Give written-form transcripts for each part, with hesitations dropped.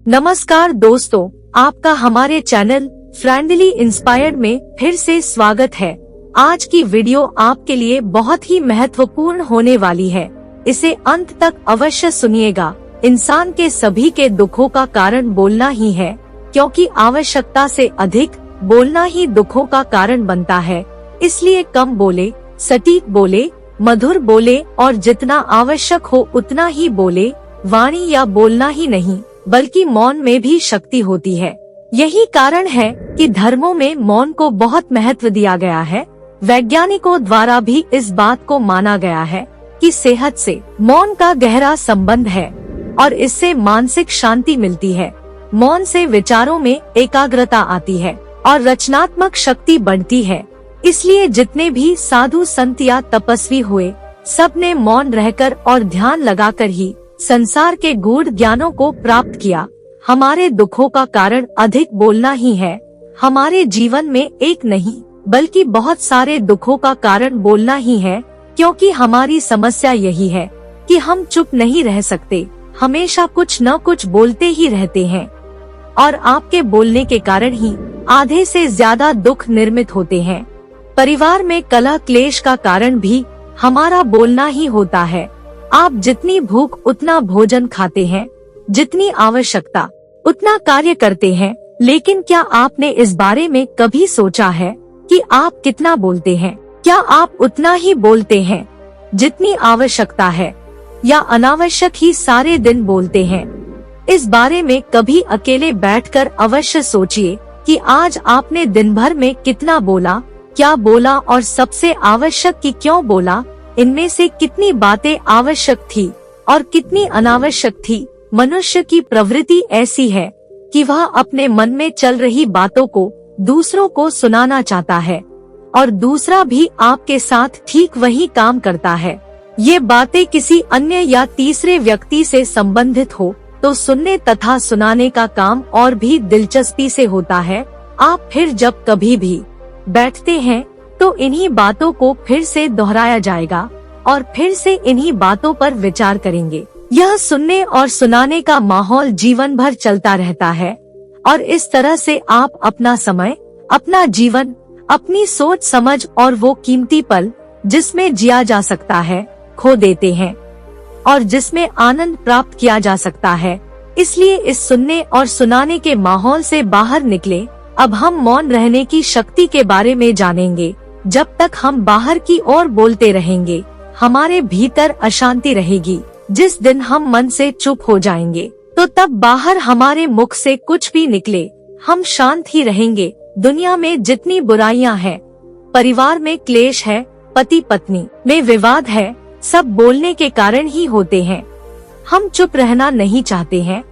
नमस्कार दोस्तों, आपका हमारे चैनल फ्रेंडली इंस्पायर्ड में फिर से स्वागत है। आज की वीडियो आपके लिए बहुत ही महत्वपूर्ण होने वाली है। इसे अंत तक अवश्य सुनिएगा। इंसान के सभी के दुखों का कारण बोलना ही है, क्योंकि आवश्यकता से अधिक बोलना ही दुखों का कारण बनता है। इसलिए कम बोले, सटीक बोले, मधुर बोले और जितना आवश्यक हो उतना ही बोले। वाणी या बोलना ही नहीं बल्कि मौन में भी शक्ति होती है। यही कारण है कि धर्मों में मौन को बहुत महत्व दिया गया है। वैज्ञानिकों द्वारा भी इस बात को माना गया है कि सेहत से मौन का गहरा संबंध है और इससे मानसिक शांति मिलती है। मौन से विचारों में एकाग्रता आती है और रचनात्मक शक्ति बढ़ती है। इसलिए जितने भी साधु संत या तपस्वी हुए, सबने मौन रहकर और ध्यान लगाकर ही संसार के गूढ़ ज्ञानों को प्राप्त किया। हमारे दुखों का कारण अधिक बोलना ही है। हमारे जीवन में एक नहीं बल्कि बहुत सारे दुखों का कारण बोलना ही है, क्योंकि हमारी समस्या यही है कि हम चुप नहीं रह सकते, हमेशा कुछ न कुछ बोलते ही रहते हैं। और आपके बोलने के कारण ही आधे से ज्यादा दुख निर्मित होते हैं। परिवार में कलह क्लेश का कारण भी हमारा बोलना ही होता है। आप जितनी भूख उतना भोजन खाते हैं, जितनी आवश्यकता उतना कार्य करते हैं, लेकिन क्या आपने इस बारे में कभी सोचा है कि आप कितना बोलते हैं? क्या आप उतना ही बोलते हैं जितनी आवश्यकता है, या अनावश्यक ही सारे दिन बोलते हैं? इस बारे में कभी अकेले बैठकर अवश्य सोचिए कि आज आपने दिन भर में कितना बोला, क्या बोला और सबसे आवश्यक की क्यों बोला। इनमें से कितनी बातें आवश्यक थी और कितनी अनावश्यक थी। मनुष्य की प्रवृत्ति ऐसी है कि वह अपने मन में चल रही बातों को दूसरों को सुनाना चाहता है और दूसरा भी आपके साथ ठीक वही काम करता है। ये बातें किसी अन्य या तीसरे व्यक्ति से संबंधित हो तो सुनने तथा सुनाने का काम और भी दिलचस्पी से होता है। आप फिर जब कभी भी बैठते हैं तो इन्हीं बातों को फिर से दोहराया जाएगा और फिर से इन्हीं बातों पर विचार करेंगे। यह सुनने और सुनाने का माहौल जीवन भर चलता रहता है और इस तरह से आप अपना समय, अपना जीवन, अपनी सोच समझ और वो कीमती पल जिसमें जिया जा सकता है खो देते हैं और जिसमें आनंद प्राप्त किया जा सकता है। इसलिए इस सुनने और सुनाने के माहौल से बाहर निकले। अब हम मौन रहने की शक्ति के बारे में जानेंगे। जब तक हम बाहर की ओर बोलते रहेंगे, हमारे भीतर अशांति रहेगी। जिस दिन हम मन से चुप हो जाएंगे, तो तब बाहर हमारे मुख से कुछ भी निकले, हम शांत ही रहेंगे। दुनिया में जितनी बुराइयां हैं, परिवार में क्लेश है, पति पत्नी में विवाद है, सब बोलने के कारण ही होते हैं। हम चुप रहना नहीं चाहते हैं,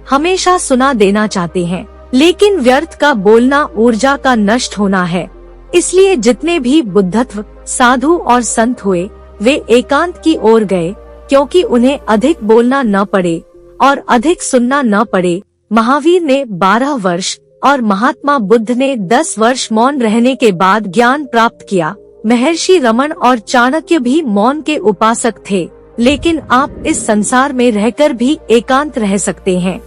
हमेशा सुना देना चाहते हैं, लेकिन व्यर्थ का बोलना ऊर्जा का नष्ट होना है। इसलिए जितने भी बुद्धत्व साधु और संत हुए, वे एकांत की ओर गए, क्योंकि उन्हें अधिक बोलना न पड़े और अधिक सुनना न पड़े। महावीर ने 12 वर्ष और महात्मा बुद्ध ने 10 वर्ष मौन रहने के बाद ज्ञान प्राप्त किया। महर्षि रमन और चाणक्य भी मौन के उपासक थे। लेकिन आप इस संसार में रहकर भी एकांत रह सकते हैं।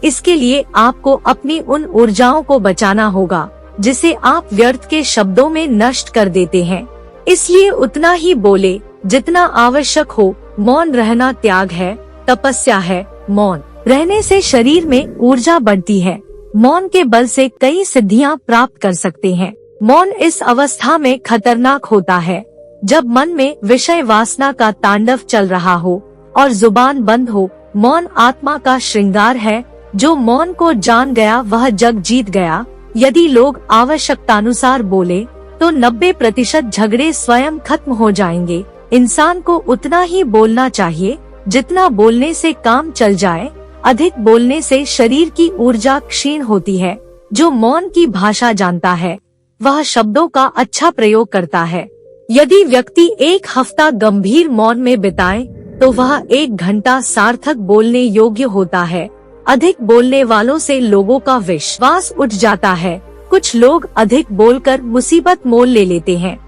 इसके लिए आपको अपनी उन ऊर्जाओं को बचाना होगा जिसे आप व्यर्थ के शब्दों में नष्ट कर देते हैं। इसलिए उतना ही बोले जितना आवश्यक हो। मौन रहना त्याग है, तपस्या है। मौन रहने से शरीर में ऊर्जा बढ़ती है। मौन के बल से कई सिद्धियां प्राप्त कर सकते हैं। मौन इस अवस्था में खतरनाक होता है जब मन में विषय वासना का तांडव चल रहा हो और जुबान बंद हो। मौन आत्मा का श्रृंगार है। जो मौन को जान गया वह जग जीत गया। यदि लोग आवश्यकतानुसार बोले तो 90% झगड़े स्वयं खत्म हो जाएंगे। इंसान को उतना ही बोलना चाहिए जितना बोलने से काम चल जाए। अधिक बोलने से शरीर की ऊर्जा क्षीण होती है। जो मौन की भाषा जानता है वह शब्दों का अच्छा प्रयोग करता है। यदि व्यक्ति 1 हफ्ता गंभीर मौन में बिताए तो वह 1 घंटा सार्थक बोलने योग्य होता है। अधिक बोलने वालों से लोगों का विश्वास उठ जाता है। कुछ लोग अधिक बोलकर मुसीबत मोल ले लेते हैं।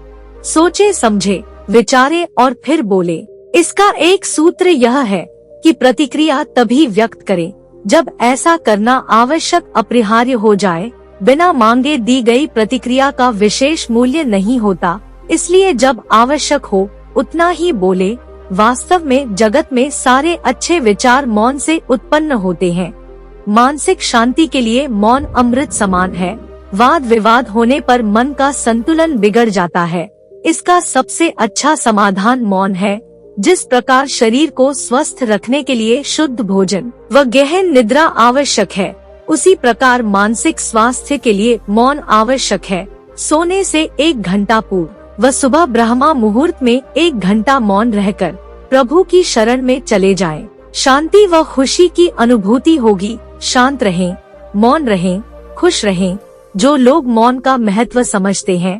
सोचे समझे, विचारे और फिर बोले। इसका एक सूत्र यह है कि प्रतिक्रिया तभी व्यक्त करें जब ऐसा करना आवश्यक अपरिहार्य हो जाए, बिना मांगे दी गई प्रतिक्रिया का विशेष मूल्य नहीं होता, इसलिए जब आवश्यक हो उतना ही बोले। वास्तव में जगत में सारे अच्छे विचार मौन से उत्पन्न होते हैं। मानसिक शांति के लिए मौन अमृत समान है। वाद विवाद होने पर मन का संतुलन बिगड़ जाता है। इसका सबसे अच्छा समाधान मौन है। जिस प्रकार शरीर को स्वस्थ रखने के लिए शुद्ध भोजन व गहन निद्रा आवश्यक है, उसी प्रकार मानसिक स्वास्थ्य के लिए मौन आवश्यक है। सोने से 1 घंटा पूर्व व सुबह ब्रह्मा मुहूर्त में 1 घंटा मौन रहकर प्रभु की शरण में चले जाएं। शांति व खुशी की अनुभूति होगी। शांत रहें, मौन रहें, खुश रहें। जो लोग मौन का महत्व समझते हैं,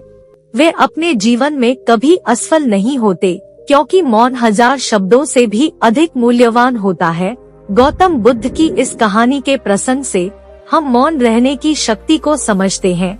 वे अपने जीवन में कभी असफल नहीं होते, क्योंकि मौन 1000 शब्दों से भी अधिक मूल्यवान होता है। गौतम बुद्ध की इस कहानी के प्रसंग से हम मौन रहने की शक्ति को समझते हैं।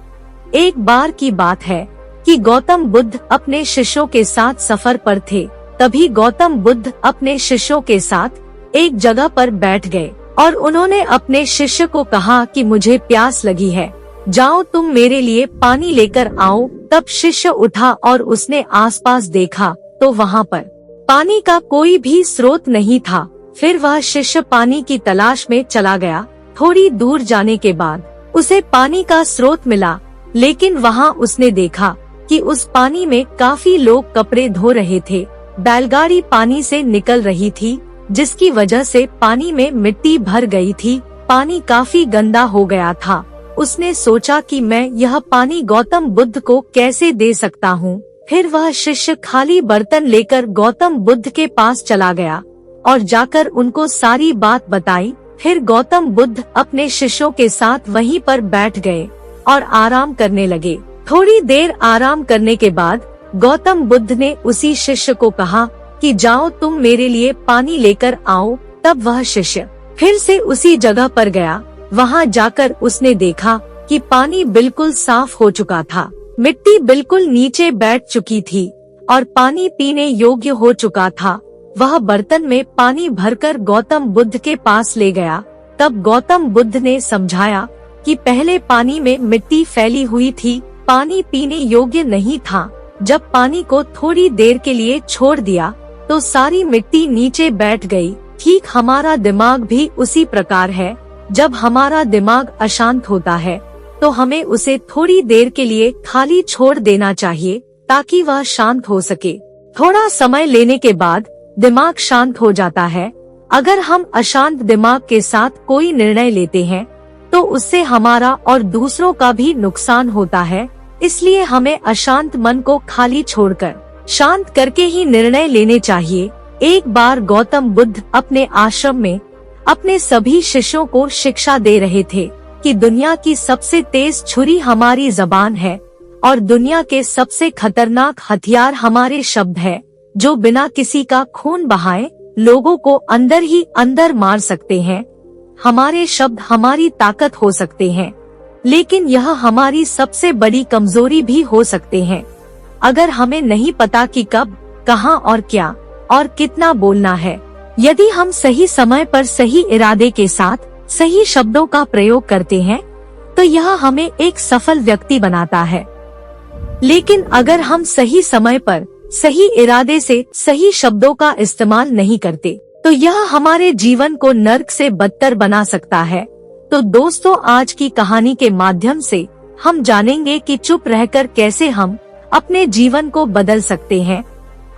एक बार की बात है कि गौतम बुद्ध अपने शिष्यों के साथ सफर पर थे। तभी गौतम बुद्ध अपने शिष्यों के साथ एक जगह पर बैठ गए और उन्होंने अपने शिष्य को कहा कि मुझे प्यास लगी है, जाओ तुम मेरे लिए पानी लेकर आओ। तब शिष्य उठा और उसने आसपास देखा तो वहाँ पर पानी का कोई भी स्रोत नहीं था। फिर वह शिष्य पानी की तलाश में चला गया। थोड़ी दूर जाने के बाद उसे पानी का स्रोत मिला, लेकिन वहाँ उसने देखा कि उस पानी में काफी लोग कपड़े धो रहे थे। बैलगाड़ी पानी से निकल रही थी, जिसकी वजह से पानी में मिट्टी भर गई थी। पानी काफी गंदा हो गया था। उसने सोचा कि मैं यह पानी गौतम बुद्ध को कैसे दे सकता हूँ। फिर वह शिष्य खाली बर्तन लेकर गौतम बुद्ध के पास चला गया और जाकर उनको सारी बात बताई। फिर गौतम बुद्ध अपने शिष्यों के साथ वहीं पर बैठ गए और आराम करने लगे। थोड़ी देर आराम करने के बाद गौतम बुद्ध ने उसी शिष्य को कहा कि जाओ तुम मेरे लिए पानी लेकर आओ। तब वह शिष्य फिर से उसी जगह पर गया। वहां जाकर उसने देखा कि पानी बिल्कुल साफ हो चुका था, मिट्टी बिल्कुल नीचे बैठ चुकी थी और पानी पीने योग्य हो चुका था। वह बर्तन में पानी भरकर गौतम बुद्ध के पास ले गया। तब गौतम बुद्ध ने समझाया कि पहले पानी में मिट्टी फैली हुई थी, पानी पीने योग्य नहीं था। जब पानी को थोड़ी देर के लिए छोड़ दिया तो सारी मिट्टी नीचे बैठ गई। ठीक हमारा दिमाग भी उसी प्रकार है। जब हमारा दिमाग अशांत होता है तो हमें उसे थोड़ी देर के लिए खाली छोड़ देना चाहिए ताकि वह शांत हो सके। थोड़ा समय लेने के बाद दिमाग शांत हो जाता है। अगर हम अशांत दिमाग के साथ कोई निर्णय लेते हैं तो उससे हमारा और दूसरों का भी नुकसान होता है। इसलिए हमें अशांत मन को खाली छोड़कर शांत करके ही निर्णय लेने चाहिए। एक बार गौतम बुद्ध अपने आश्रम में अपने सभी शिष्यों को शिक्षा दे रहे थे कि दुनिया की सबसे तेज छुरी हमारी जबान है और दुनिया के सबसे खतरनाक हथियार हमारे शब्द है, जो बिना किसी का खून बहाए लोगों को अंदर ही अंदर मार सकते हैं। हमारे शब्द हमारी ताकत हो सकते हैं, लेकिन यह हमारी सबसे बड़ी कमजोरी भी हो सकते हैं। अगर हमें नहीं पता कि कब, कहां और क्या और कितना बोलना है, यदि हम सही समय पर सही इरादे के साथ सही शब्दों का प्रयोग करते हैं तो यह हमें एक सफल व्यक्ति बनाता है। लेकिन अगर हम सही समय पर सही इरादे से सही शब्दों का इस्तेमाल नहीं करते तो यह हमारे जीवन को नर्क से बदतर बना सकता है। तो दोस्तों, आज की कहानी के माध्यम से हम जानेंगे कि चुप रहकर कैसे हम अपने जीवन को बदल सकते हैं।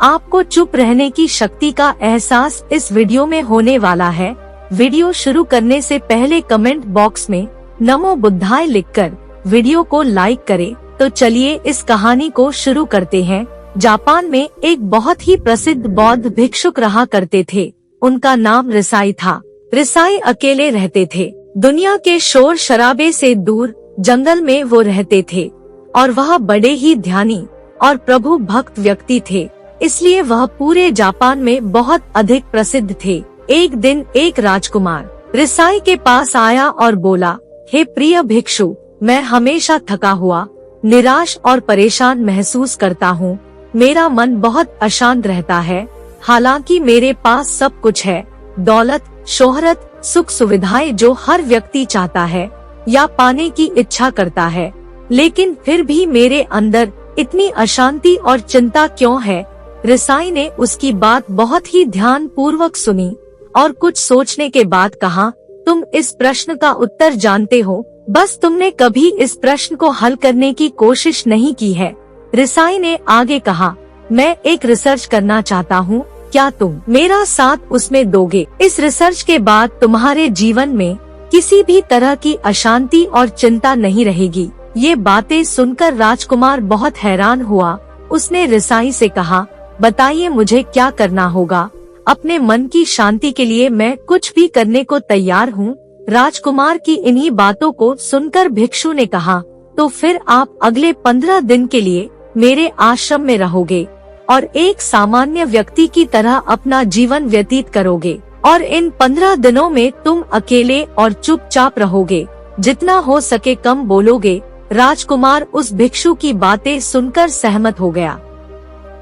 आपको चुप रहने की शक्ति का एहसास इस वीडियो में होने वाला है। वीडियो शुरू करने से पहले कमेंट बॉक्स में नमो बुद्धाय लिखकर वीडियो को लाइक करें। तो चलिए इस कहानी को शुरू करते हैं। जापान में एक बहुत ही प्रसिद्ध बौद्ध भिक्षुक रहा करते थे। उनका नाम रिसाई था। रिसाई अकेले रहते थे। दुनिया के शोर शराबे से दूर जंगल में वो रहते थे और वह बड़े ही ध्यानी और प्रभु भक्त व्यक्ति थे, इसलिए वह पूरे जापान में बहुत अधिक प्रसिद्ध थे। एक दिन एक राजकुमार रिसाई के पास आया और बोला, हे प्रिय भिक्षु, मैं हमेशा थका हुआ, निराश और परेशान महसूस करता हूँ। मेरा मन बहुत अशांत रहता है। हालांकि मेरे पास सब कुछ है, दौलत, शोहरत, सुख सुविधाएं जो हर व्यक्ति चाहता है या पाने की इच्छा करता है, लेकिन फिर भी मेरे अंदर इतनी अशांति और चिंता क्यों है? रिसाई ने उसकी बात बहुत ही ध्यान पूर्वक सुनी और कुछ सोचने के बाद कहा, तुम इस प्रश्न का उत्तर जानते हो, बस तुमने कभी इस प्रश्न को हल करने की कोशिश नहीं की है। रिसाई ने आगे कहा, मैं एक रिसर्च करना चाहता हूँ, क्या तुम मेरा साथ उसमें दोगे? इस रिसर्च के बाद तुम्हारे जीवन में किसी भी तरह की अशांति और चिंता नहीं रहेगी। ये बातें सुनकर राजकुमार बहुत हैरान हुआ। उसने रिसाई से कहा, बताइए मुझे क्या करना होगा? अपने मन की शांति के लिए मैं कुछ भी करने को तैयार हूँ। राजकुमार की इन्हीं बातों को सुनकर भिक्षु ने कहा, तो फिर आप अगले 15 दिन के लिए मेरे आश्रम में रहोगे और एक सामान्य व्यक्ति की तरह अपना जीवन व्यतीत करोगे और इन 15 दिनों में तुम अकेले और चुपचाप रहोगे, जितना हो सके कम बोलोगे। राजकुमार उस भिक्षु की बातें सुनकर सहमत हो गया।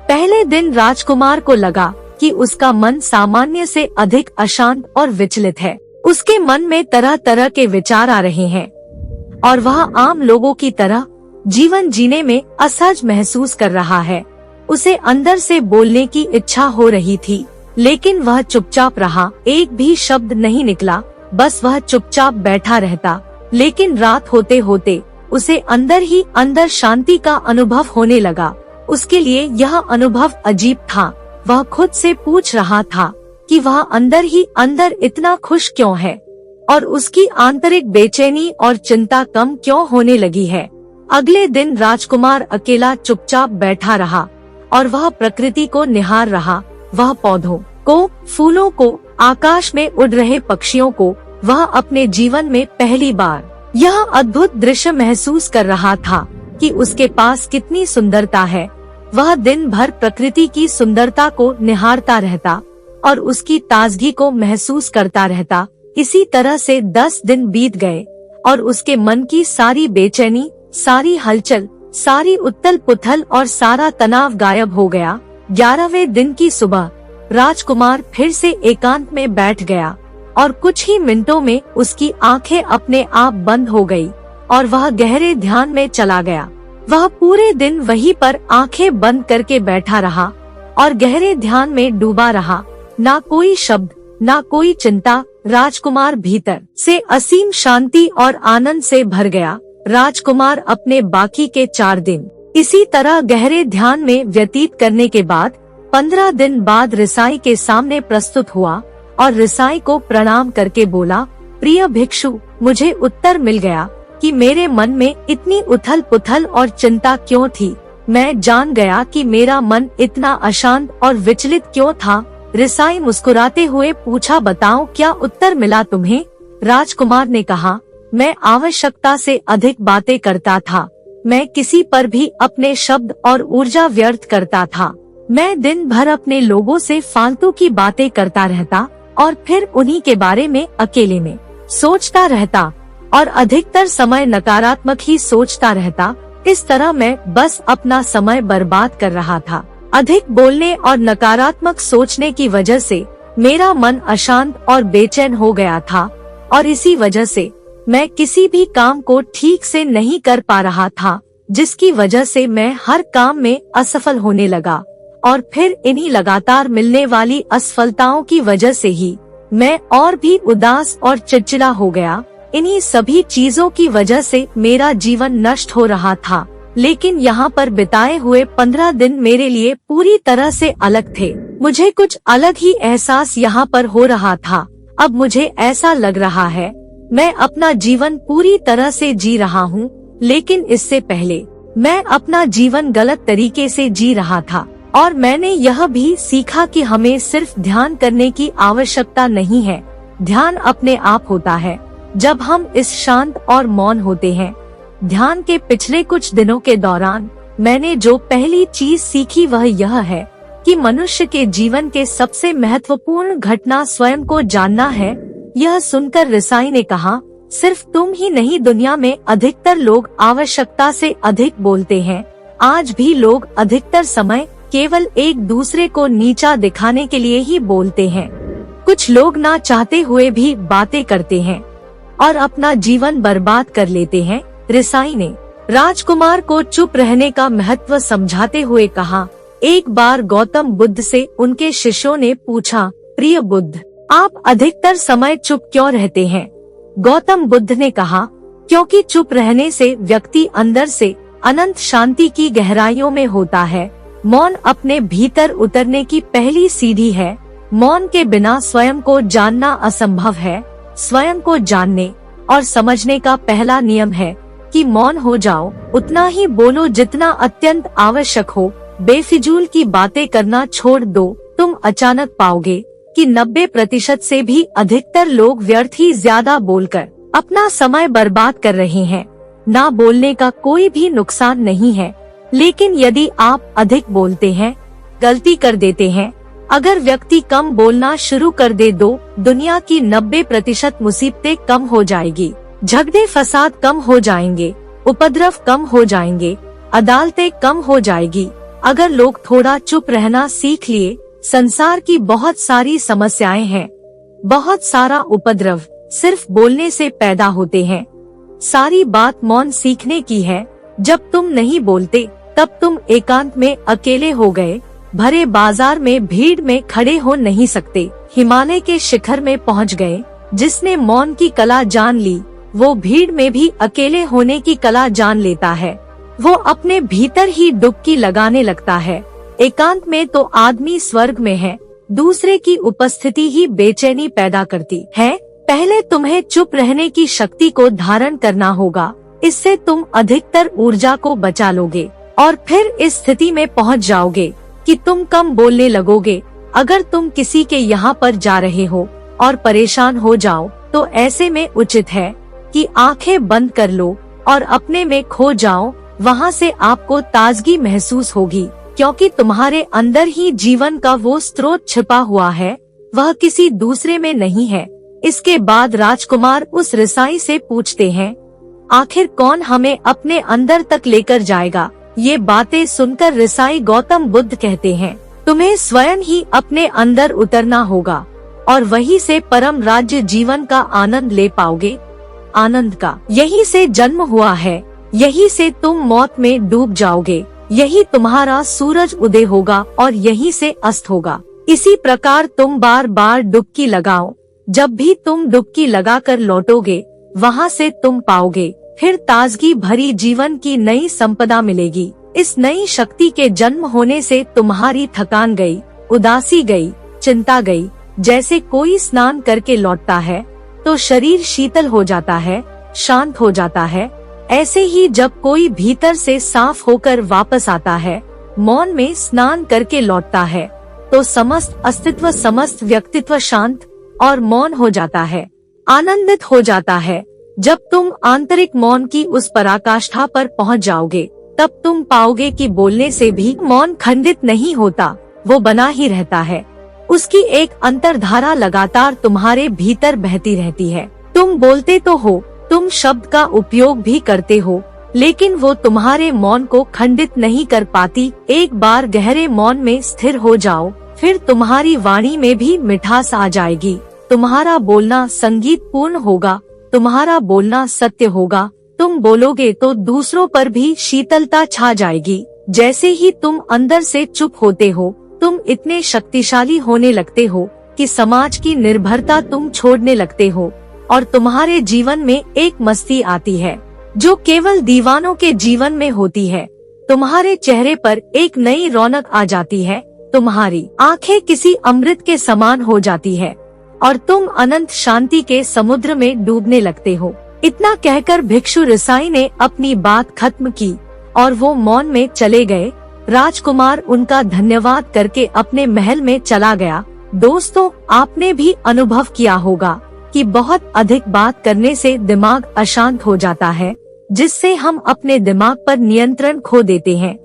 पहले दिन राजकुमार को लगा कि उसका मन सामान्य से अधिक अशांत और विचलित है। उसके मन में तरह तरह के विचार आ रहे हैं और वह आम लोगों की तरह जीवन जीने में असहज महसूस कर रहा है। उसे अंदर से बोलने की इच्छा हो रही थी, लेकिन वह चुपचाप रहा, एक भी शब्द नहीं निकला, बस वह चुपचाप बैठा रहता। लेकिन रात होते होते उसे अंदर ही अंदर शांति का अनुभव होने लगा। उसके लिए यह अनुभव अजीब था। वह खुद से पूछ रहा था कि वह अंदर ही अंदर इतना खुश क्यों है और उसकी आंतरिक बेचैनी और चिंता कम क्यों होने लगी है। अगले दिन राजकुमार अकेला चुपचाप बैठा रहा और वह प्रकृति को निहार रहा। वह पौधों को, फूलों को, आकाश में उड़ रहे पक्षियों को वह अपने जीवन में पहली बार यह अद्भुत दृश्य महसूस कर रहा था कि उसके पास कितनी सुंदरता है। वह दिन भर प्रकृति की सुंदरता को निहारता रहता और उसकी ताजगी को महसूस करता रहता। इसी तरह से 10 दिन बीत गए और उसके मन की सारी बेचैनी, सारी हलचल, सारी उथल पुथल और सारा तनाव गायब हो गया। 11वें दिन की सुबह राजकुमार फिर से एकांत में बैठ गया और कुछ ही मिनटों में उसकी आंखें अपने आप बंद हो गई और वह गहरे ध्यान में चला गया। वह पूरे दिन वहीं पर आंखें बंद करके बैठा रहा और गहरे ध्यान में डूबा रहा। ना कोई शब्द, ना कोई चिंता। राजकुमार भीतर से असीम शांति और आनंद से भर गया। राजकुमार अपने बाकी के 4 दिन इसी तरह गहरे ध्यान में व्यतीत करने के बाद 15 दिन बाद रिसाई के सामने प्रस्तुत हुआ और रिसाई को प्रणाम करके बोला, प्रिय भिक्षु, मुझे उत्तर मिल गया कि मेरे मन में इतनी उथल पुथल और चिंता क्यों थी। मैं जान गया कि मेरा मन इतना अशांत और विचलित क्यों था। रिसाई मुस्कुराते हुए पूछा, बताओ क्या उत्तर मिला तुम्हें? राजकुमार ने कहा, मैं आवश्यकता से अधिक बातें करता था। मैं किसी पर भी अपने शब्द और ऊर्जा व्यर्थ करता था। मैं दिन भर अपने लोगों से फालतू की बातें करता रहता और फिर उन्हीं के बारे में अकेले में सोचता रहता और अधिकतर समय नकारात्मक ही सोचता रहता। इस तरह मैं बस अपना समय बर्बाद कर रहा था। अधिक बोलने और नकारात्मक सोचने की वजह से मेरा मन अशांत और बेचैन हो गया था और इसी वजह से मैं किसी भी काम को ठीक से नहीं कर पा रहा था, जिसकी वजह से मैं हर काम में असफल होने लगा और फिर इन्हीं लगातार मिलने वाली असफलताओं की वजह से ही मैं और भी उदास और चिड़चिड़ा हो गया। इन्हीं सभी चीजों की वजह से मेरा जीवन नष्ट हो रहा था। लेकिन यहाँ पर बिताए हुए 15 दिन मेरे लिए पूरी तरह से अलग थे। मुझे कुछ अलग ही एहसास यहाँ पर हो रहा था। अब मुझे ऐसा लग रहा है मैं अपना जीवन पूरी तरह से जी रहा हूँ, लेकिन इससे पहले मैं अपना जीवन गलत तरीके से जी रहा था। और मैंने यह भी सीखा कि हमें सिर्फ ध्यान करने की आवश्यकता नहीं है। ध्यान अपने आप होता है जब हम इस शांत और मौन होते हैं। ध्यान के पिछले कुछ दिनों के दौरान मैंने जो पहली चीज सीखी वह यह है कि मनुष्य के जीवन के सबसे महत्वपूर्ण घटना स्वयं को जानना है। यह सुनकर रिसाई ने कहा, सिर्फ तुम ही नहीं, दुनिया में अधिकतर लोग आवश्यकता से अधिक बोलते हैं। आज भी लोग अधिकतर समय केवल एक दूसरे को नीचा दिखाने के लिए ही बोलते हैं। कुछ लोग ना चाहते हुए भी बातें करते हैं और अपना जीवन बर्बाद कर लेते हैं। रिसाई ने राजकुमार को चुप रहने का महत्व समझाते हुए कहा। एक बार गौतम बुद्ध से उनके शिष्यों ने पूछा, प्रिय बुद्ध, आप अधिकतर समय चुप क्यों रहते हैं? गौतम बुद्ध ने कहा, क्योंकि चुप रहने से व्यक्ति अंदर से अनंत शांति की गहराइयों में होता है। मौन अपने भीतर उतरने की पहली सीढ़ी है। मौन के बिना स्वयं को जानना असंभव है। स्वयं को जानने और समझने का पहला नियम है कि मौन हो जाओ, उतना ही बोलो जितना अत्यंत आवश्यक हो। बेफिजूल की बातें करना छोड़ दो। तुम अचानक पाओगे कि 90% से भी अधिकतर लोग व्यर्थ ही ज्यादा बोलकर अपना समय बर्बाद कर रहे हैं। ना बोलने का कोई भी नुकसान नहीं है, लेकिन यदि आप अधिक बोलते हैं, गलती कर देते हैं। अगर व्यक्ति कम बोलना शुरू कर दे दो दुनिया की 90% मुसीबतें कम हो जाएगी, झगड़े फसाद कम हो जाएंगे, उपद्रव कम हो जाएंगे, अदालतें कम हो जाएगी। अगर लोग थोड़ा चुप रहना सीख लिए, संसार की बहुत सारी समस्याएं हैं, बहुत सारा उपद्रव सिर्फ बोलने से पैदा होते हैं। सारी बात मौन सीखने की है। जब तुम नहीं बोलते तब तुम एकांत में अकेले हो गए, भरे बाजार में भीड़ में खड़े हो नहीं सकते। हिमालय के शिखर में पहुंच गए। जिसने मौन की कला जान ली, वो भीड़ में भी अकेले होने की कला जान लेता है। वो अपने भीतर ही डुबकी लगाने लगता है। एकांत में तो आदमी स्वर्ग में है। दूसरे की उपस्थिति ही बेचैनी पैदा करती है। पहले तुम्हें चुप रहने की शक्ति को धारण करना होगा। इससे तुम अधिकतर ऊर्जा को बचा लोगे और फिर इस स्थिति में पहुंच जाओगे कि तुम कम बोलने लगोगे। अगर तुम किसी के यहाँ पर जा रहे हो और परेशान हो जाओ, तो ऐसे में उचित है कि आंखें बंद कर लो और अपने में खो जाओ। वहाँ से आपको ताजगी महसूस होगी, क्योंकि तुम्हारे अंदर ही जीवन का वो स्रोत छिपा हुआ है, वह किसी दूसरे में नहीं है। इसके बाद राजकुमार उस रिसाई से पूछते हैं, आखिर कौन हमें अपने अंदर तक लेकर जाएगा? ये बातें सुनकर रिसाई गौतम बुद्ध कहते हैं, तुम्हें स्वयं ही अपने अंदर उतरना होगा और वहीं से परम राज्य जीवन का आनंद ले पाओगे। आनंद का यही से जन्म हुआ है, यही से तुम मौत में डूब जाओगे, यही तुम्हारा सूरज उदय होगा और यही से अस्त होगा। इसी प्रकार तुम बार बार डुबकी लगाओ। जब भी तुम डुबकी लगाकर लौटोगे, वहाँ से तुम पाओगे फिर ताजगी भरी जीवन की नई संपदा मिलेगी। इस नई शक्ति के जन्म होने से तुम्हारी थकान गई, उदासी गई, चिंता गई। जैसे कोई स्नान करके लौटता है तो शरीर शीतल हो जाता है, शांत हो जाता है, ऐसे ही जब कोई भीतर से साफ होकर वापस आता है, मौन में स्नान करके लौटता है, तो समस्त अस्तित्व, समस्त व्यक्तित्व शांत और मौन हो जाता है, आनंदित हो जाता है। जब तुम आंतरिक मौन की उस पराकाष्ठा पर पहुंच जाओगे, तब तुम पाओगे कि बोलने से भी मौन खंडित नहीं होता, वो बना ही रहता है। उसकी एक अंतर्धारा लगातार तुम्हारे भीतर बहती रहती है। तुम बोलते तो हो, तुम शब्द का उपयोग भी करते हो, लेकिन वो तुम्हारे मौन को खंडित नहीं कर पाती। एक बार गहरे मौन में स्थिर हो जाओ, फिर तुम्हारी वाणी में भी मिठास आ जाएगी। तुम्हारा बोलना संगीत पूर्ण होगा, तुम्हारा बोलना सत्य होगा। तुम बोलोगे तो दूसरों पर भी शीतलता छा जाएगी। जैसे ही तुम अंदर से चुप होते हो, तुम इतने शक्तिशाली होने लगते हो कि समाज की निर्भरता तुम छोड़ने लगते हो और तुम्हारे जीवन में एक मस्ती आती है जो केवल दीवानों के जीवन में होती है। तुम्हारे चेहरे पर एक नई रौनक आ जाती है, तुम्हारी आंखें किसी अमृत के समान हो जाती है और तुम अनंत शांति के समुद्र में डूबने लगते हो। इतना कहकर भिक्षु रिसाई ने अपनी बात खत्म की और वो मौन में चले गए। राजकुमार उनका धन्यवाद करके अपने महल में चला गया। दोस्तों, आपने भी अनुभव किया होगा कि बहुत अधिक बात करने से दिमाग अशांत हो जाता है, जिससे हम अपने दिमाग पर नियंत्रण खो देते हैं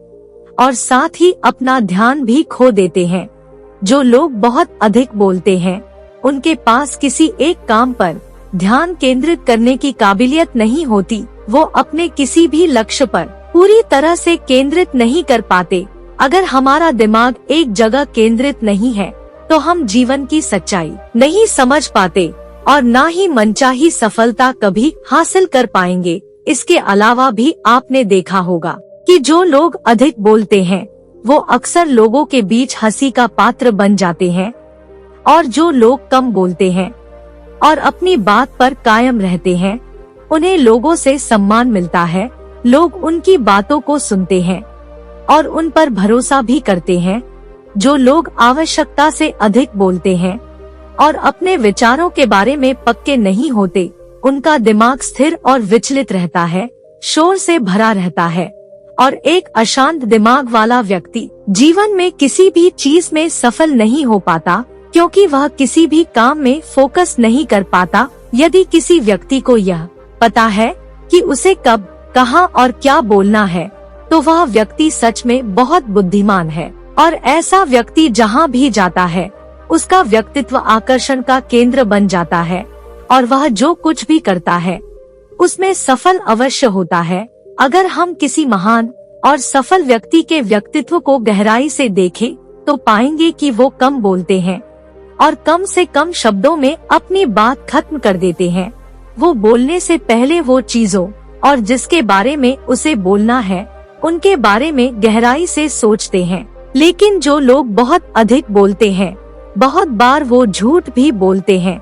और साथ ही अपना ध्यान भी खो देते हैं। जो लोग बहुत अधिक बोलते हैं, उनके पास किसी एक काम पर ध्यान केंद्रित करने की काबिलियत नहीं होती। वो अपने किसी भी लक्ष्य पर पूरी तरह से केंद्रित नहीं कर पाते। अगर हमारा दिमाग एक जगह केंद्रित नहीं है, तो हम जीवन की सच्चाई नहीं समझ पाते और ना ही मनचाही सफलता कभी हासिल कर पाएंगे। इसके अलावा भी आपने देखा होगा कि जो लोग अधिक बोलते हैं वो अक्सर लोगों के बीच हंसी का पात्र बन जाते हैं, और जो लोग कम बोलते हैं और अपनी बात पर कायम रहते हैं उन्हें लोगों से सम्मान मिलता है। लोग उनकी बातों को सुनते हैं और उन पर भरोसा भी करते हैं। जो लोग आवश्यकता से अधिक बोलते हैं और अपने विचारों के बारे में पक्के नहीं होते, उनका दिमाग स्थिर और विचलित रहता है, शोर से भरा रहता है। और एक अशांत दिमाग वाला व्यक्ति जीवन में किसी भी चीज में सफल नहीं हो पाता, क्योंकि वह किसी भी काम में फोकस नहीं कर पाता। यदि किसी व्यक्ति को यह पता है कि उसे कब, कहां और क्या बोलना है, तो वह व्यक्ति सच में बहुत बुद्धिमान है। और ऐसा व्यक्ति जहां भी जाता है उसका व्यक्तित्व आकर्षण का केंद्र बन जाता है और वह जो कुछ भी करता है उसमें सफल अवश्य होता है। अगर हम किसी महान और सफल व्यक्ति के व्यक्तित्व को गहराई से देखें तो पाएंगे कि वो कम बोलते हैं और कम से कम शब्दों में अपनी बात खत्म कर देते हैं। वो बोलने से पहले वो चीजों और जिसके बारे में उसे बोलना है उनके बारे में गहराई से सोचते हैं। लेकिन जो लोग बहुत अधिक बोलते हैं, बहुत बार वो झूठ भी बोलते हैं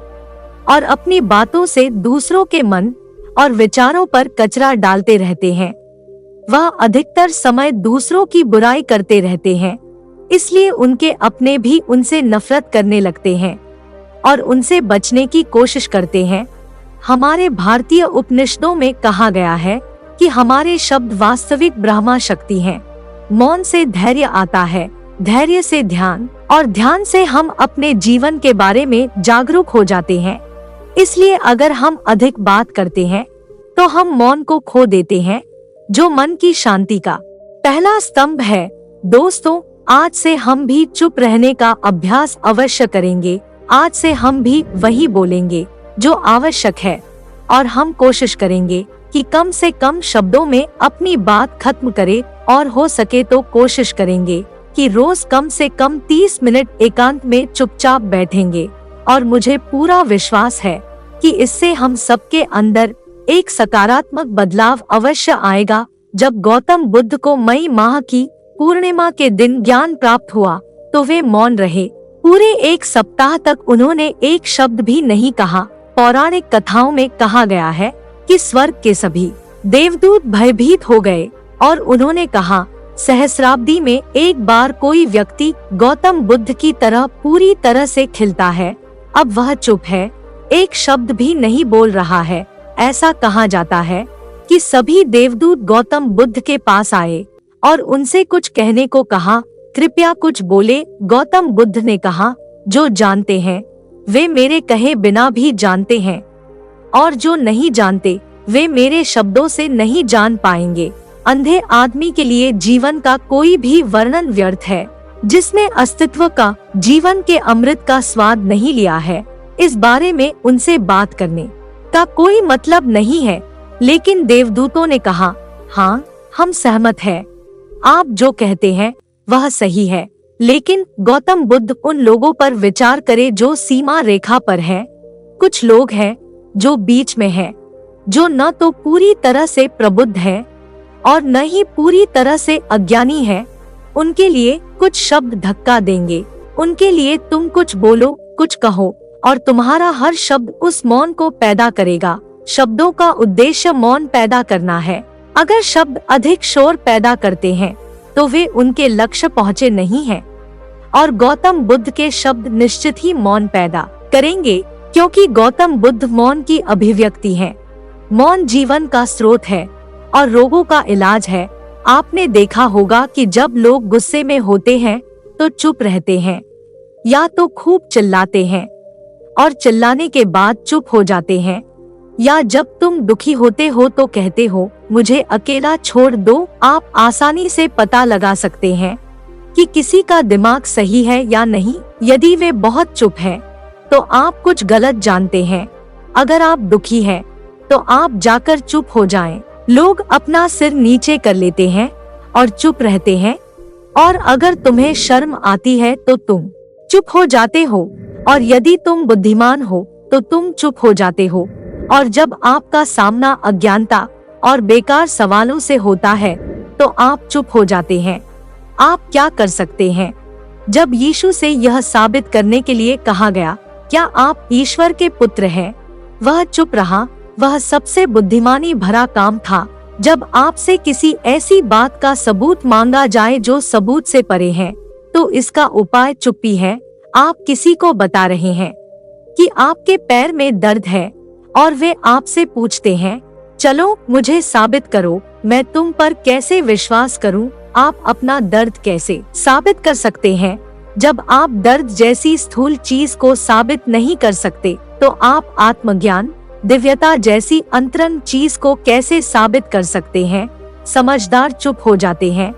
और अपनी बातों से दूसरों के मन और विचारों पर कचरा डालते रहते हैं। वह अधिकतर समय दूसरों की बुराई करते रहते हैं, इसलिए उनके अपने भी उनसे नफरत करने लगते हैं और उनसे बचने की कोशिश करते हैं। हमारे भारतीय उपनिषदों में कहा गया है कि हमारे शब्द वास्तविक ब्रह्मा शक्ति हैं। मौन से धैर्य आता है, धैर्य से ध्यान, और ध्यान से हम अपने जीवन के बारे में जागरूक हो जाते हैं। इसलिए अगर हम अधिक बात करते हैं तो हम मौन को खो देते हैं, जो मन की शांति का पहला स्तंभ है। दोस्तों, आज से हम भी चुप रहने का अभ्यास अवश्य करेंगे। आज से हम भी वही बोलेंगे जो आवश्यक है और हम कोशिश करेंगे कि कम से कम शब्दों में अपनी बात खत्म करें और हो सके तो कोशिश करेंगे कि रोज कम से कम 30 मिनट एकांत में चुपचाप बैठेंगे। और मुझे पूरा विश्वास है कि इससे हम सबके अंदर एक सकारात्मक बदलाव अवश्य आएगा। जब गौतम बुद्ध को मई माह की पूर्णिमा के दिन ज्ञान प्राप्त हुआ तो वे मौन रहे। पूरे एक सप्ताह तक उन्होंने एक शब्द भी नहीं कहा। पौराणिक कथाओं में कहा गया है कि स्वर्ग के सभी देवदूत भयभीत हो गए और उन्होंने कहा, सहस्राब्दी में एक बार कोई व्यक्ति गौतम बुद्ध की तरह पूरी तरह से खिलता है। अब वह चुप है, एक शब्द भी नहीं बोल रहा है। ऐसा कहा जाता है कि सभी देवदूत गौतम बुद्ध के पास आए और उनसे कुछ कहने को कहा। कृपया कुछ बोले। गौतम बुद्ध ने कहा, जो जानते हैं वे मेरे कहे बिना भी जानते हैं, और जो नहीं जानते वे मेरे शब्दों से नहीं जान पाएंगे। अंधे आदमी के लिए जीवन का कोई भी वर्णन व्यर्थ है जिसने अस्तित्व का, जीवन के अमृत का स्वाद नहीं लिया है। इस बारे में उनसे बात करने का कोई मतलब नहीं है। लेकिन देवदूतों ने कहा, हाँ, हम सहमत हैं। आप जो कहते हैं वह सही है। लेकिन गौतम बुद्ध उन लोगों पर विचार करे जो सीमा रेखा पर हैं। कुछ लोग हैं जो बीच में हैं, जो न तो पूरी तरह से प्रबुद्ध हैं और न ही पूरी तरह से अज्ञानी हैं। उनके लिए कुछ शब्द धक्का देंगे। उनके लिए तुम कुछ बोलो, कुछ कहो, और तुम्हारा हर शब्द उस मौन को पैदा करेगा। शब्दों का उद्देश्य मौन पैदा करना है। अगर शब्द अधिक शोर पैदा करते हैं तो वे उनके लक्ष्य पहुँचे नहीं हैं। और गौतम बुद्ध के शब्द निश्चित ही मौन पैदा करेंगे, क्योंकि गौतम बुद्ध मौन की अभिव्यक्ति हैं। मौन जीवन का स्रोत है और रोगों का इलाज है। आपने देखा होगा कि जब लोग गुस्से में होते हैं तो चुप रहते हैं, या तो खूब चिल्लाते हैं और चिल्लाने के बाद चुप हो जाते हैं, या जब तुम दुखी होते हो तो कहते हो, मुझे अकेला छोड़ दो। आप आसानी से पता लगा सकते हैं कि किसी का दिमाग सही है या नहीं। यदि वे बहुत चुप हैं, तो आप कुछ गलत जानते हैं। अगर आप दुखी हैं, तो आप जाकर चुप हो जाएं। लोग अपना सिर नीचे कर लेते हैं और चुप रहते हैं। और अगर तुम्हें शर्म आती है तो तुम चुप हो जाते हो, और यदि तुम बुद्धिमान हो तो तुम चुप हो जाते हो। और जब आपका सामना अज्ञानता और बेकार सवालों से होता है तो आप चुप हो जाते हैं। आप क्या कर सकते हैं? जब यीशु से यह साबित करने के लिए कहा गया, क्या आप ईश्वर के पुत्र हैं, वह चुप रहा। वह सबसे बुद्धिमानी भरा काम था। जब आपसे किसी ऐसी बात का सबूत मांगा जाए जो सबूत से परे है, तो इसका उपाय चुप्पी है। आप किसी को बता रहे हैं कि आपके पैर में दर्द है और वे आपसे पूछते हैं, चलो मुझे साबित करो, मैं तुम पर कैसे विश्वास करूं? आप अपना दर्द कैसे साबित कर सकते हैं? जब आप दर्द जैसी स्थूल चीज को साबित नहीं कर सकते, तो आप आत्मज्ञान, दिव्यता जैसी अंतरंग चीज को कैसे साबित कर सकते हैं? समझदार चुप हो जाते हैं।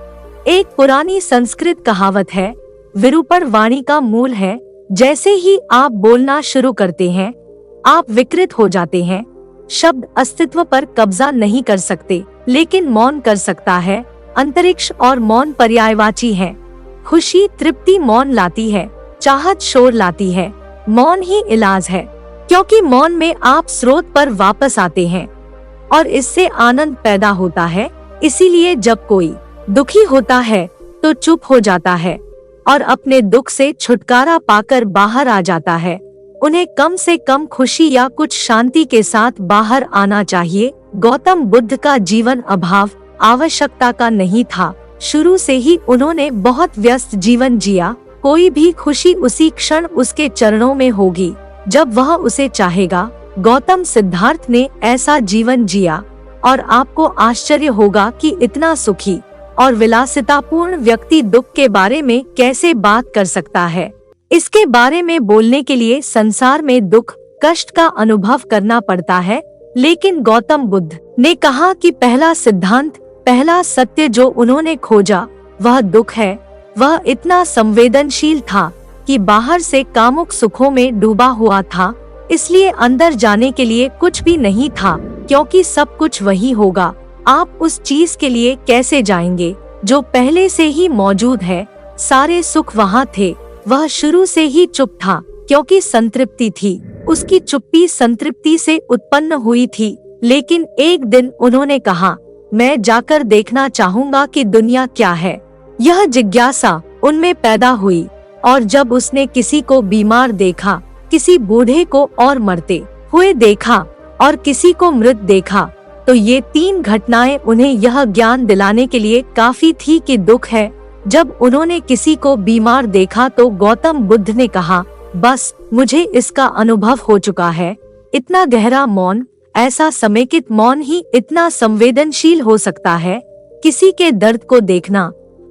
एक पुरानी संस्कृत कहावत है, विरूपण वाणी का मूल है। जैसे ही आप बोलना शुरू करते हैं, आप विकृत हो जाते हैं। शब्द अस्तित्व पर कब्जा नहीं कर सकते, लेकिन मौन कर सकता है। अंतरिक्ष और मौन पर्यायवाची है। खुशी तृप्ति मौन लाती है, चाहत शोर लाती है। मौन ही इलाज है, क्योंकि मौन में आप स्रोत पर वापस आते हैं और इससे आनंद पैदा होता है। इसीलिए जब कोई दुखी होता है तो चुप हो जाता है और अपने दुख से छुटकारा पाकर बाहर आ जाता है। उन्हें कम से कम खुशी या कुछ शांति के साथ बाहर आना चाहिए। गौतम बुद्ध का जीवन अभाव आवश्यकता का नहीं था। शुरू से ही उन्होंने बहुत व्यस्त जीवन जिया। कोई भी खुशी उसी क्षण उसके चरणों में होगी जब वह उसे चाहेगा। गौतम सिद्धार्थ ने ऐसा जीवन जिया और आपको आश्चर्य होगा कि इतना सुखी और विलासितापूर्ण व्यक्ति दुख के बारे में कैसे बात कर सकता है। इसके बारे में बोलने के लिए संसार में दुख कष्ट का अनुभव करना पड़ता है, लेकिन गौतम बुद्ध ने कहा कि पहला सिद्धांत, पहला सत्य जो उन्होंने खोजा वह दुख है। वह इतना संवेदनशील था कि बाहर से कामुक सुखों में डूबा हुआ था, इसलिए अंदर जाने के लिए कुछ भी नहीं था, क्योंकि सब कुछ वही होगा। आप उस चीज के लिए कैसे जाएंगे जो पहले से ही मौजूद है? सारे सुख वहाँ थे। वह शुरू से ही चुप था, क्योंकि संतृप्ति थी। उसकी चुप्पी संतृप्ति से उत्पन्न हुई थी। लेकिन एक दिन उन्होंने कहा, मैं जाकर देखना चाहूंगा कि दुनिया क्या है। यह जिज्ञासा उनमें पैदा हुई, और जब उसने किसी को बीमार देखा, किसी बूढ़े को और मरते हुए देखा और किसी को मृत देखा, तो ये 3 घटनाएं उन्हें यह ज्ञान दिलाने के लिए काफी थी कि दुख है। जब उन्होंने किसी को बीमार देखा तो गौतम बुद्ध ने कहा, बस मुझे इसका अनुभव हो चुका है। इतना गहरा मौन, ऐसा समेकित मौन ही इतना संवेदनशील हो सकता है। किसी के दर्द को देखना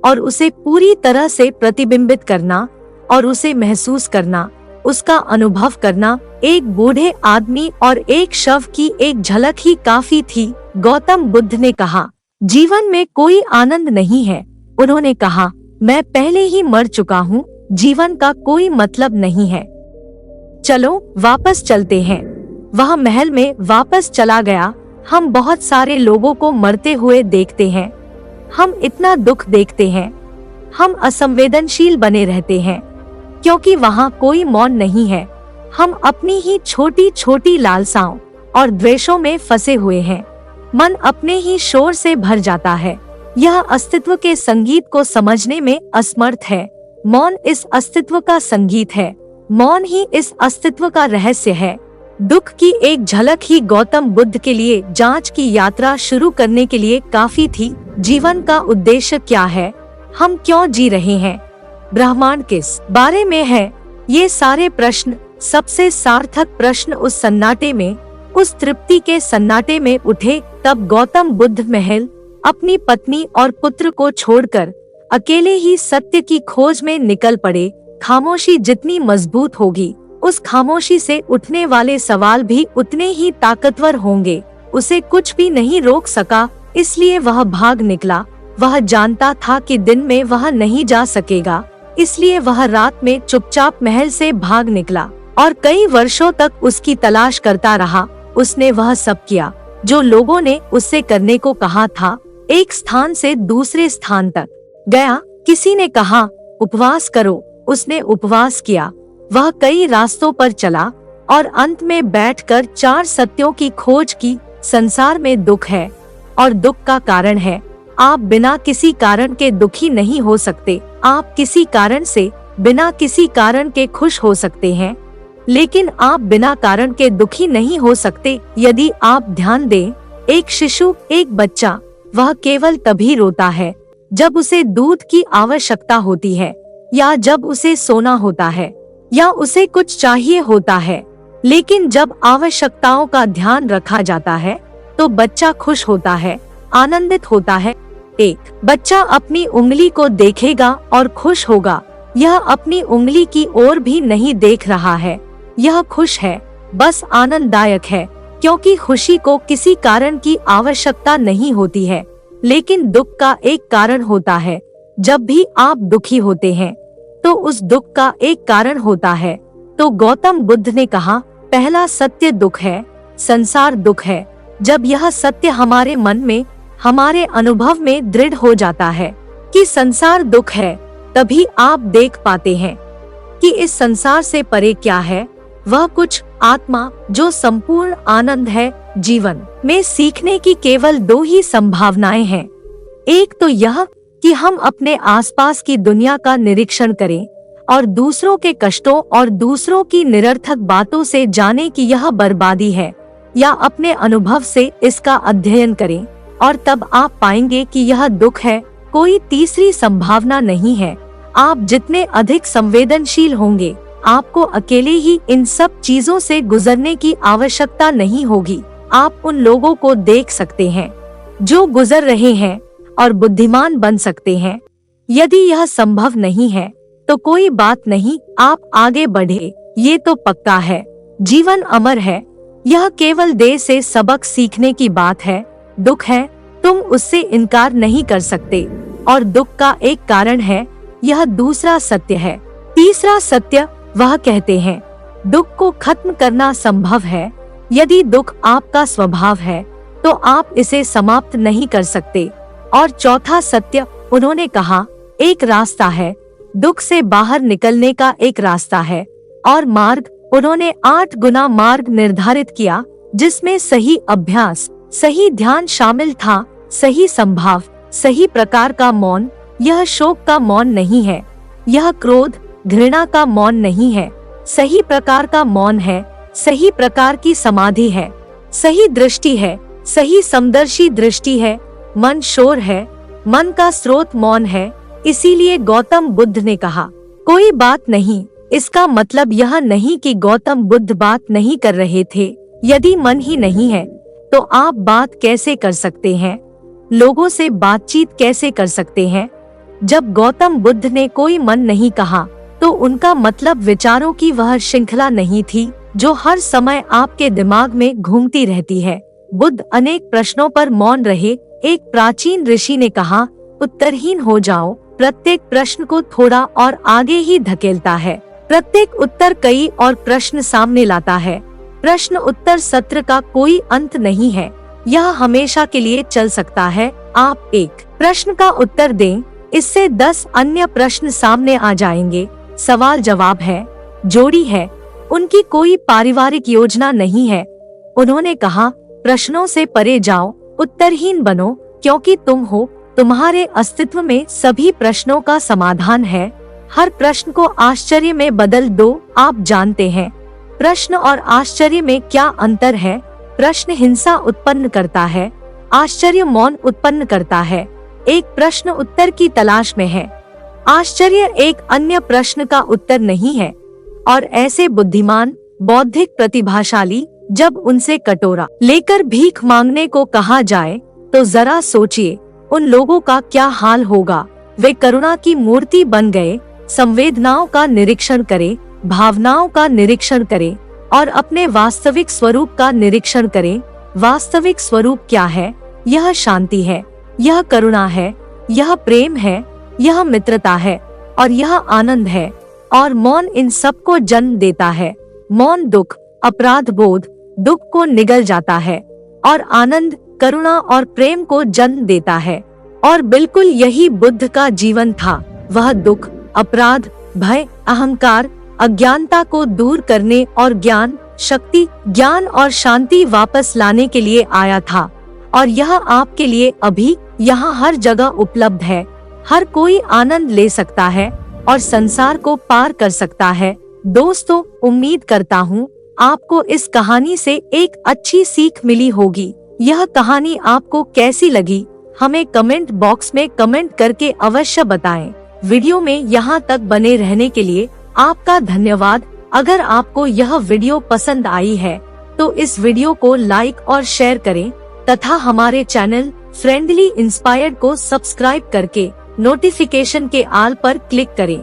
और उसे पूरी तरह से प्रतिबिंबित करना और उसे महसूस करना, उसका अनुभव करना। एक बूढ़े आदमी और एक शव की एक झलक ही काफी थी। गौतम बुद्ध ने कहा, जीवन में कोई आनंद नहीं है। उन्होंने कहा, मैं पहले ही मर चुका हूँ, जीवन का कोई मतलब नहीं है। चलो वापस चलते हैं। वह महल में वापस चला गया। हम बहुत सारे लोगों को मरते हुए देखते हैं। हम इतना दुख देखते हैं। हम असंवेदनशील बने रहते हैं, क्योंकि वहाँ कोई मौन नहीं है। हम अपनी ही छोटी छोटी लालसाओं और द्वेषों में फंसे हुए हैं। मन अपने ही शोर से भर जाता है। यह अस्तित्व के संगीत को समझने में असमर्थ है। मौन इस अस्तित्व का संगीत है। मौन ही इस अस्तित्व का रहस्य है। दुख की एक झलक ही गौतम बुद्ध के लिए जांच की यात्रा शुरू करने के लिए काफी थी। जीवन का उद्देश्य क्या है? हम क्यों जी रहे हैं? ब्रह्मांड किस बारे में है? ये सारे प्रश्न, सबसे सार्थक प्रश्न उस सन्नाटे में, उस तृप्ति के सन्नाटे में उठे। तब गौतम बुद्ध महल, अपनी पत्नी और पुत्र को छोड़कर अकेले ही सत्य की खोज में निकल पड़े। खामोशी जितनी मजबूत होगी, उस खामोशी से उठने वाले सवाल भी उतने ही ताकतवर होंगे। उसे कुछ भी नहीं रोक सका, इसलिए वह भाग निकला। वह जानता था कि दिन में वह नहीं जा सकेगा, इसलिए वह रात में चुपचाप महल से भाग निकला और कई वर्षों तक उसकी तलाश करता रहा। उसने वह सब किया जो लोगों ने उससे करने को कहा था। एक स्थान से दूसरे स्थान तक गया। किसी ने कहा उपवास करो, उसने उपवास किया। वह कई रास्तों पर चला और अंत में बैठकर 4 सत्यों की खोज की। संसार में दुख है और दुख का कारण है। आप बिना किसी कारण के दुखी नहीं हो सकते। आप किसी कारण से बिना किसी कारण के खुश हो सकते हैं, लेकिन आप बिना कारण के दुखी नहीं हो सकते। यदि आप ध्यान दें, एक शिशु, एक बच्चा, वह केवल तभी रोता है जब उसे दूध की आवश्यकता होती है, या जब उसे सोना होता है, या उसे कुछ चाहिए होता है। लेकिन जब आवश्यकताओं का ध्यान रखा जाता है तो बच्चा खुश होता है, आनंदित होता है। एक बच्चा अपनी उंगली को देखेगा और खुश होगा। यह अपनी उंगली की ओर भी नहीं देख रहा है, यह खुश है, बस आनंददायक है, क्योंकि खुशी को किसी कारण की आवश्यकता नहीं होती है। लेकिन दुख का एक कारण होता है। जब भी आप दुखी होते हैं तो उस दुख का एक कारण होता है। तो गौतम बुद्ध ने कहा, पहला सत्य दुख है, संसार दुख है। जब यह सत्य हमारे मन में, हमारे अनुभव में दृढ़ हो जाता है कि संसार दुख है, तभी आप देख पाते हैं कि इस संसार से परे क्या है। वह कुछ आत्मा जो संपूर्ण आनंद है। जीवन में सीखने की केवल 2 ही संभावनाएं हैं। एक तो यह कि हम अपने आसपास की दुनिया का निरीक्षण करें और दूसरों के कष्टों और दूसरों की निरर्थक बातों से जाने कि यह बर्बादी है, या अपने अनुभव से इसका अध्ययन करें और तब आप पाएंगे कि यह दुख है। कोई तीसरी संभावना नहीं है। आप जितने अधिक संवेदनशील होंगे, आपको अकेले ही इन सब चीजों से गुजरने की आवश्यकता नहीं होगी। आप उन लोगों को देख सकते हैं जो गुजर रहे हैं और बुद्धिमान बन सकते हैं। यदि यह संभव नहीं है तो कोई बात नहीं, आप आगे बढ़े, ये तो पक्का है। जीवन अमर है, यह केवल देर से सबक सीखने की बात है। दुख है, तुम उससे इनकार नहीं कर सकते, और दुख का एक कारण है, यह दूसरा सत्य है। तीसरा सत्य, वह कहते हैं, दुख को खत्म करना संभव है। यदि दुख आपका स्वभाव है तो आप इसे समाप्त नहीं कर सकते। और चौथा सत्य, उन्होंने कहा, एक रास्ता है, दुख से बाहर निकलने का एक रास्ता है। और मार्ग, उन्होंने 8 गुना मार्ग निर्धारित किया, जिसमें सही अभ्यास, सही ध्यान शामिल था, सही संभाव, सही प्रकार का मौन। यह शोक का मौन नहीं है, यह क्रोध, घृणा का मौन नहीं है, सही प्रकार का मौन है, सही प्रकार की समाधि है, सही दृष्टि है, सही समदर्शी दृष्टि है। मन शोर है, मन का स्रोत मौन है। इसीलिए गौतम बुद्ध ने कहा, कोई बात नहीं। इसका मतलब यह नहीं कि गौतम बुद्ध बात नहीं कर रहे थे। यदि मन ही नहीं है तो आप बात कैसे कर सकते हैं, लोगों से बातचीत कैसे कर सकते हैं। जब गौतम बुद्ध ने कोई मन नहीं कहा तो उनका मतलब विचारों की वह श्रृंखला नहीं थी जो हर समय आपके दिमाग में घूमती रहती है। बुद्ध अनेक प्रश्नों पर मौन रहे। एक प्राचीन ऋषि ने कहा, उत्तरहीन हो जाओ। प्रत्येक प्रश्न को थोड़ा और आगे ही धकेलता है। प्रत्येक उत्तर कई और प्रश्न सामने लाता है। प्रश्न उत्तर सत्र का कोई अंत नहीं है, यह हमेशा के लिए चल सकता है। आप एक प्रश्न का उत्तर दें, इससे 10 अन्य प्रश्न सामने आ जाएंगे। सवाल जवाब है, जोड़ी है, उनकी कोई पारिवारिक योजना नहीं है। उन्होंने कहा, प्रश्नों से परे जाओ, उत्तरहीन बनो, क्योंकि तुम हो। तुम्हारे अस्तित्व में सभी प्रश्नों का समाधान है। हर प्रश्न को आश्चर्य में बदल दो। आप जानते हैं प्रश्न और आश्चर्य में क्या अंतर है। प्रश्न हिंसा उत्पन्न करता है, आश्चर्य मौन उत्पन्न करता है। एक प्रश्न उत्तर की तलाश में है, आश्चर्य एक अन्य प्रश्न का उत्तर नहीं है। और ऐसे बुद्धिमान, बौद्धिक प्रतिभाशाली जब उनसे कटोरा लेकर भीख मांगने को कहा जाए तो जरा सोचिए उन लोगों का क्या हाल होगा। वे करुणा की मूर्ति बन गए। संवेदनाओं का निरीक्षण करें, भावनाओं का निरीक्षण करें और अपने वास्तविक स्वरूप का निरीक्षण करें। वास्तविक स्वरूप क्या है? यह शांति है, यह करुणा है, यह प्रेम है, यह मित्रता है और यह आनंद है। और मौन इन सब को जन्म देता है। मौन दुख, अपराध बोध, दुख को निगल जाता है और आनंद, करुणा और प्रेम को जन्म देता है। और बिल्कुल यही बुद्ध का जीवन था। वह दुख, अपराध, भय, अहंकार, अज्ञानता को दूर करने और ज्ञान, शक्ति, ज्ञान और शांति वापस लाने के लिए आया था। और यह आपके लिए अभी यहाँ हर जगह उपलब्ध है। हर कोई आनंद ले सकता है और संसार को पार कर सकता है। दोस्तों, उम्मीद करता हूँ आपको इस कहानी से एक अच्छी सीख मिली होगी। यह कहानी आपको कैसी लगी, हमें कमेंट बॉक्स में कमेंट करके अवश्य बताएं। वीडियो में यहाँ तक बने रहने के लिए आपका धन्यवाद। अगर आपको यह वीडियो पसंद आई है तो इस वीडियो को लाइक और शेयर करें तथा हमारे चैनल फ्रेंडली इंस्पायर्ड को सब्सक्राइब करके नोटिफिकेशन के आल पर क्लिक करें।